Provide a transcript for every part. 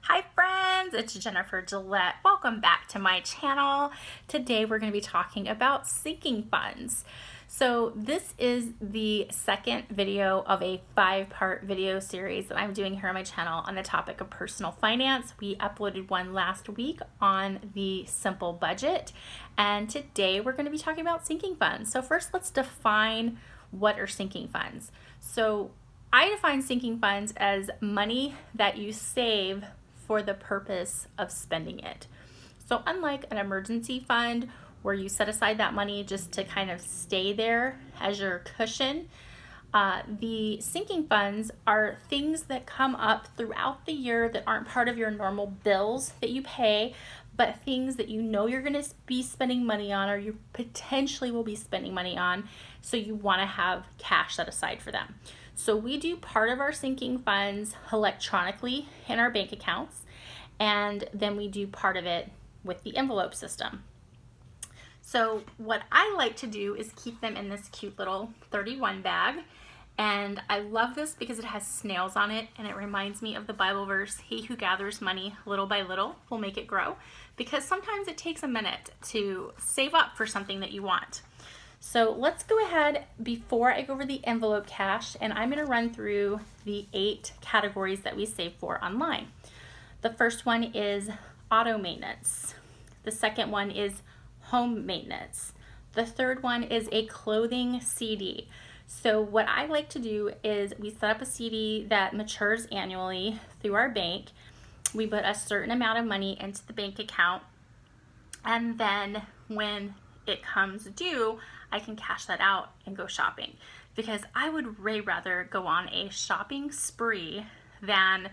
Hi friends, it's Jennifer Gillette. Welcome back to my channel. Today we're going to be talking about sinking funds. So this is the second video of a 5-part video series that I'm doing here on my channel on the topic of personal finance. We uploaded one last week on the simple budget, and today we're going to be talking about sinking funds. So first, let's define what are sinking funds. So I define sinking funds as money that you save for the purpose of spending it. So unlike an emergency fund where you set aside that money just to kind of stay there as your cushion, the sinking funds are things that come up throughout the year that aren't part of your normal bills that you pay, but things that you know you're going to be spending money on, or you potentially will be spending money on, so you want to have cash set aside for them. So we do part of our sinking funds electronically in our bank accounts, and then we do part of it with the envelope system. So what I like to do is keep them in this cute little 31 bag. And I love this because it has snails on it, and it reminds me of the Bible verse, "He who gathers money little by little will make it grow," because sometimes it takes a minute to save up for something that you want. So let's go ahead before I go over the envelope cash, and I'm going to run through the 8 categories that we save for online. The first one is auto maintenance. The second one is home maintenance. The third one is a clothing CD. So what I like to do is we set up a CD that matures annually through our bank. We put a certain amount of money into the bank account, and then when it comes due, I can cash that out and go shopping, because I would way rather go on a shopping spree than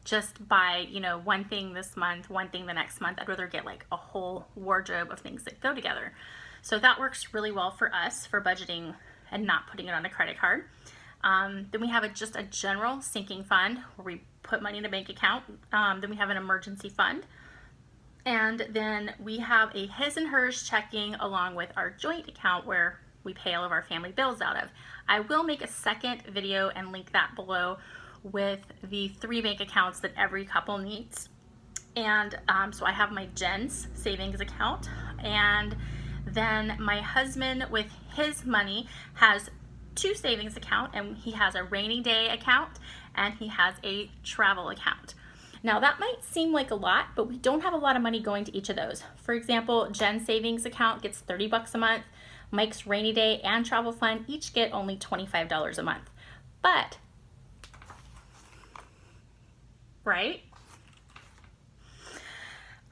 just buy, one thing this month, one thing the next month. I'd rather get like a whole wardrobe of things that go together. So that works really well for us for budgeting and not putting it on a credit card. Then we have just a general sinking fund where we put money in a bank account. Then we have an emergency fund. And then we have a his and hers checking along with our joint account where we pay all of our family bills out of. I will make a second video and link that below with the 3 bank accounts that every couple needs. And so I have my Jen's savings account, and then my husband with his money has 2 savings account, and he has a rainy day account and he has a travel account. Now that might seem like a lot, but we don't have a lot of money going to each of those. For example, Jen's savings account gets $30 a month. Mike's rainy day and travel fund each get only $25 a month. But, right?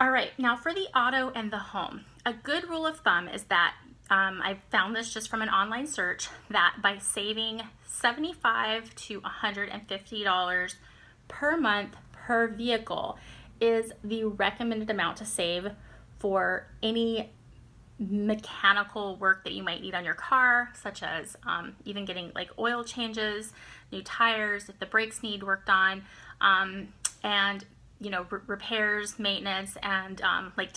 All right, now for the auto and the home. A good rule of thumb is that, I found this just from an online search, that by saving $75 to $150 per month per vehicle is the recommended amount to save for any mechanical work that you might need on your car, such as even getting like oil changes, new tires, if the brakes need worked on, and repairs, maintenance, and like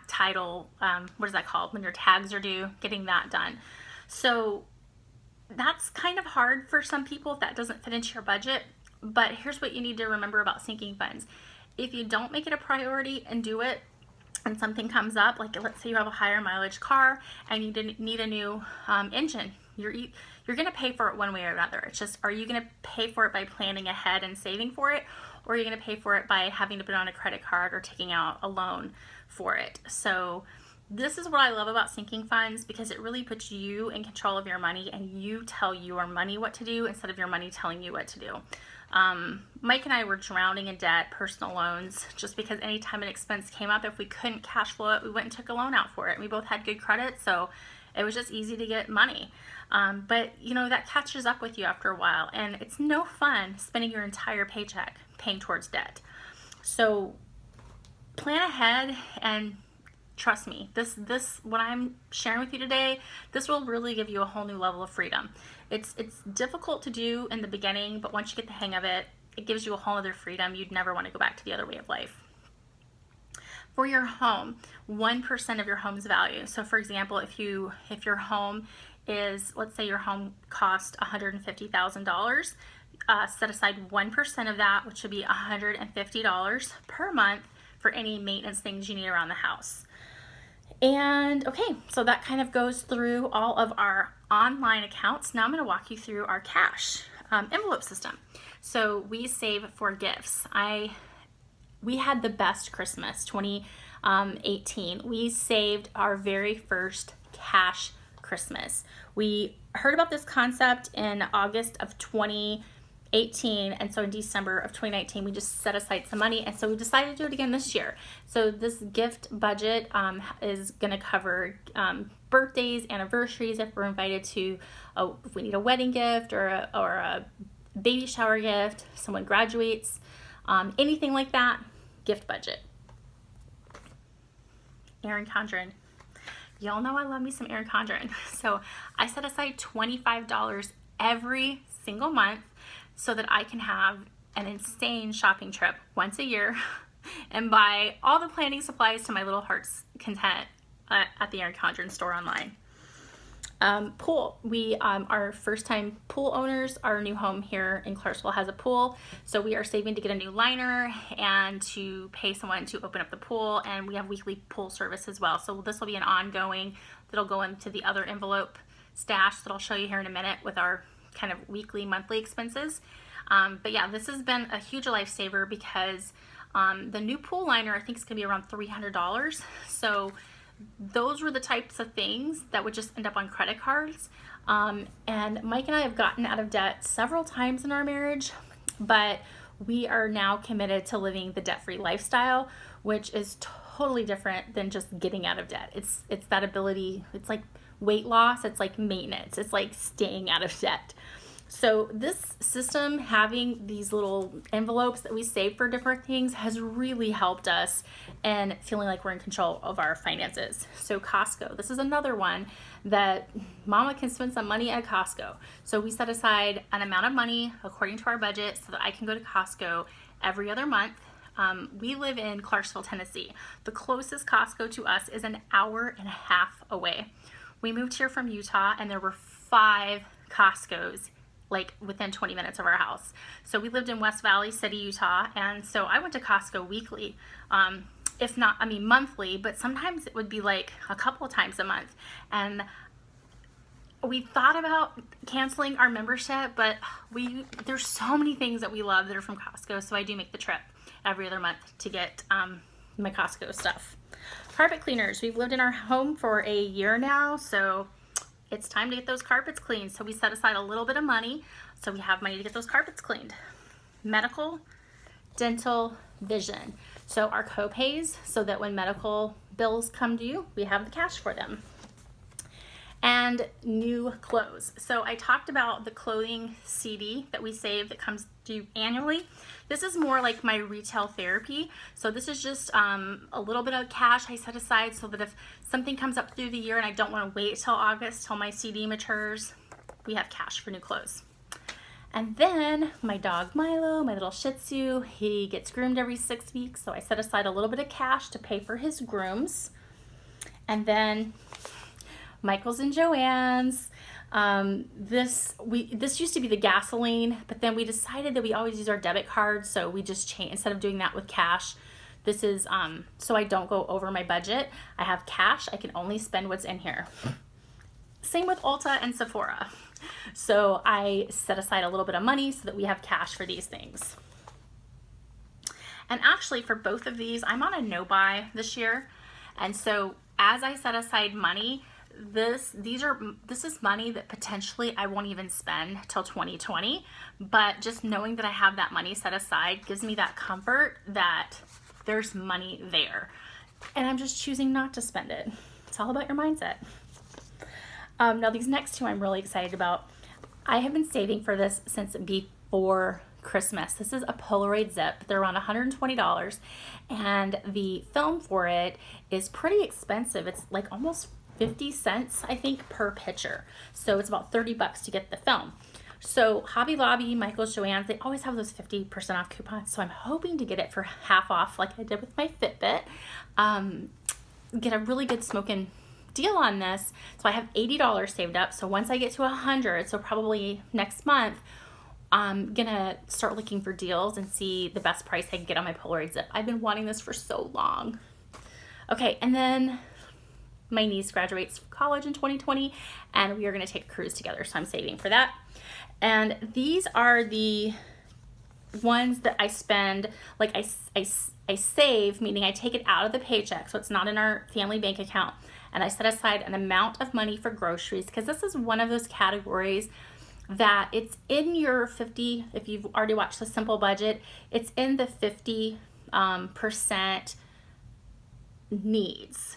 title, what is that called, when your tags are due, getting that done. So that's kind of hard for some people if that doesn't fit into your budget. But here's what you need to remember about sinking funds. If you don't make it a priority and do it, and something comes up, like let's say you have a higher mileage car and you need a new engine, you're going to pay for it one way or another. It's just, are you going to pay for it by planning ahead and saving for it, or are you going to pay for it by having to put on a credit card or taking out a loan for it? So this is what I love about sinking funds, because it really puts you in control of your money, and you tell your money what to do instead of your money telling you what to do. Mike and I were drowning in debt, personal loans, just because anytime an expense came up, if we couldn't cash flow it, we went and took a loan out for it. We both had good credit, so it was just easy to get money. But that catches up with you after a while, and it's no fun spending your entire paycheck paying towards debt. So plan ahead, and trust me, this what I'm sharing with you today, this will really give you a whole new level of freedom. It's difficult to do in the beginning, but once you get the hang of it, it gives you a whole other freedom. You'd never want to go back to the other way of life. For your home, 1% of your home's value. So for example, if your home is, let's say your home cost $150,000, set aside 1% of that, which would be $150 per month for any maintenance things you need around the house. And okay, so that kind of goes through all of our online accounts. Now I'm going to walk you through our cash envelope system. So we save for gifts. We had the best Christmas 2018. We saved our very first cash Christmas. We heard about this concept in August of 2018, and so in December of 2019 we just set aside some money, and so we decided to do it again this year. So this gift budget is going to cover birthdays, anniversaries, if we're invited to if we need a wedding gift or a baby shower gift, if someone graduates, anything like that. Gift budget. Erin Condren. Y'all know I love me some Erin Condren. So I set aside $25 every single month so that I can have an insane shopping trip once a year and buy all the planning supplies to my little heart's content at the Erin Condren store online. Pool. We are first time pool owners. Our new home here in Clarksville has a pool, so we are saving to get a new liner and to pay someone to open up the pool, and we have weekly pool service as well. So this will be an ongoing that'll go into the other envelope stash that I'll show you here in a minute with our kind of weekly, monthly expenses. But yeah, this has been a huge lifesaver because the new pool liner I think is going to be around $300. So those were the types of things that would just end up on credit cards. And Mike and I have gotten out of debt several times in our marriage, but we are now committed to living the debt-free lifestyle, which is totally different than just getting out of debt. It's that ability, it's like weight loss, it's like maintenance, it's like staying out of debt. So this system, having these little envelopes that we save for different things, has really helped us and feeling like we're in control of our finances. So Costco, this is another one that Mama can spend some money at Costco. So we set aside an amount of money according to our budget so that I can go to Costco every other month. We live in Clarksville, Tennessee. The closest Costco to us is an hour and a half away. We moved here from Utah and there were 5 Costcos like within 20 minutes of our house. So we lived in West Valley City, Utah, and so I went to Costco weekly, if not, monthly, but sometimes it would be like a couple of times a month. And we thought about canceling our membership, but there's so many things that we love that are from Costco, so I do make the trip every other month to get my Costco stuff. Carpet cleaners. We've lived in our home for a year now, so it's time to get those carpets cleaned. So we set aside a little bit of money, so we have money to get those carpets cleaned. Medical, dental, vision. So our co-pays, so that when medical bills come due, we have the cash for them. And new clothes. So I talked about the clothing CD that we save that comes due annually. This is more like my retail therapy. So this is just a little bit of cash I set aside so that if something comes up through the year and I don't want to wait till August till my CD matures, we have cash for new clothes. And then my dog Milo, my little Shih Tzu, he gets groomed every 6 weeks, so I set aside a little bit of cash to pay for his grooms. And then Michael's and Joanne's. This used to be the gasoline, but then we decided that we always use our debit card, so we just changed, instead of doing that with cash. This is so I don't go over my budget. I have cash. I can only spend what's in here. Same with Ulta and Sephora. So I set aside a little bit of money so that we have cash for these things. And actually for both of these, I'm on a no-buy this year. And so as I set aside money, this is money that potentially I won't even spend till 2020, but just knowing that I have that money set aside gives me that comfort that there's money there, and I'm just choosing not to spend it. It's all about your mindset. Now these next two I'm really excited about. I have been saving for this since before Christmas. This is a Polaroid zip. They're around $120, and the film for it is pretty expensive. It's like almost 50 cents, I think, per picture. So it's about $30 to get the film. So Hobby Lobby, Michael's, Joann's, they always have those 50% off coupons. So I'm hoping to get it for half off like I did with my Fitbit. Get a really good smoking deal on this. So I have $80 saved up. So once I get to 100, so probably next month, I'm gonna start looking for deals and see the best price I can get on my Polaroid Zip. I've been wanting this for so long. Okay, and then my niece graduates from college in 2020 and we are gonna take a cruise together, so I'm saving for that. And these are the ones that I spend, like I save, meaning I take it out of the paycheck, so it's not in our family bank account, and I set aside an amount of money for groceries, because this is one of those categories that it's in your 50, if you've already watched The Simple Budget, it's in the 50% needs.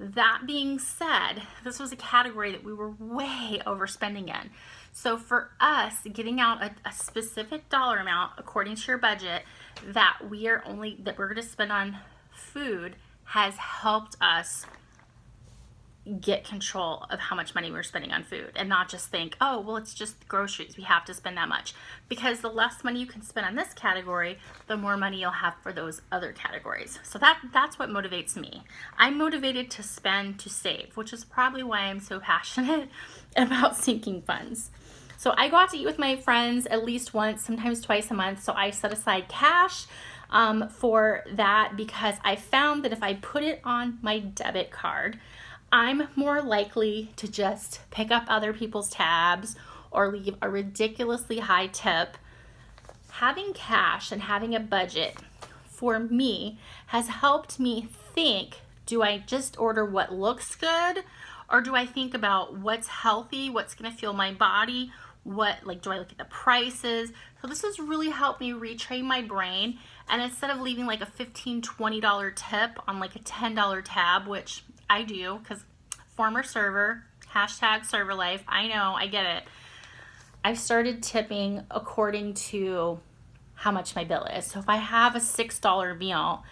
That being said, this was a category that we were way overspending in. So for us, getting out a specific dollar amount according to your budget that we're going to spend on food has helped us get control of how much money we're spending on food, and not just think, oh, well, it's just groceries, we have to spend that much. Because the less money you can spend on this category, the more money you'll have for those other categories. So that's what motivates me. I'm motivated to spend to save, which is probably why I'm so passionate about sinking funds. So I go out to eat with my friends at least once, sometimes twice a month. So I set aside cash for that, because I found that if I put it on my debit card, I'm more likely to just pick up other people's tabs or leave a ridiculously high tip. Having cash and having a budget for me has helped me think, do I just order what looks good, or do I think about what's healthy, what's going to fuel my body, do I look at the prices? So this has really helped me retrain my brain, and instead of leaving like a $15, $20 tip on like a $10 tab, which I do, because former server, #server life, I know, I get it. I've started tipping according to how much my bill is. So if I have a $6 meal,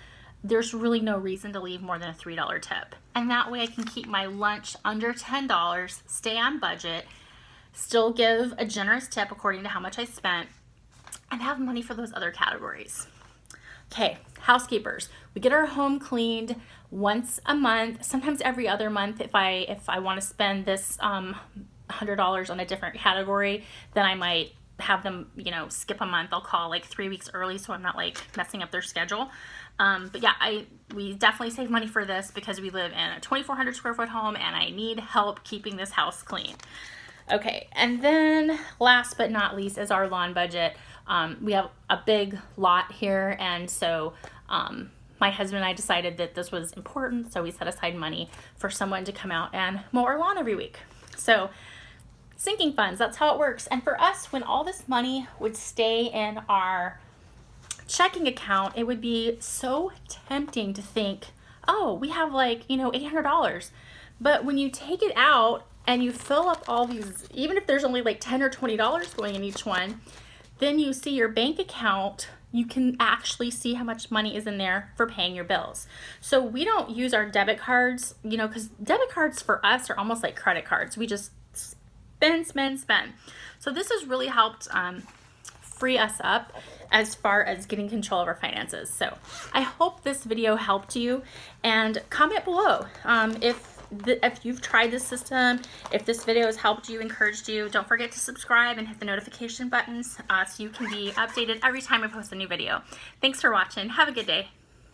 there's really no reason to leave more than a $3 tip. And that way I can keep my lunch under $10, stay on budget, still give a generous tip according to how much I spent, and have money for those other categories. Okay, housekeepers, we get our home cleaned once a month, sometimes every other month. If I want to spend this $100 on a different category, then I might have them, skip a month. I'll call like 3 weeks early, so I'm not like messing up their schedule. But yeah, we definitely save money for this because we live in a 2,400 square foot home and I need help keeping this house clean. Okay, and then last but not least is our lawn budget. We have a big lot here, and so my husband and I decided that this was important, so we set aside money for someone to come out and mow our lawn every week. So sinking funds, that's how it works. And for us, when all this money would stay in our checking account, it would be so tempting to think, oh, we have like, $800. But when you take it out and you fill up all these, even if there's only like $10 or $20 going in each one, then you see your bank account, you can actually see how much money is in there for paying your bills. So we don't use our debit cards, because debit cards for us are almost like credit cards. We just spend. So this has really helped free us up as far as getting control of our finances. So I hope this video helped you, and comment below if you've tried this system, if this video has helped you, encouraged you. Don't forget to subscribe and hit the notification buttons so you can be updated every time I post a new video. Thanks for watching. Have a good day.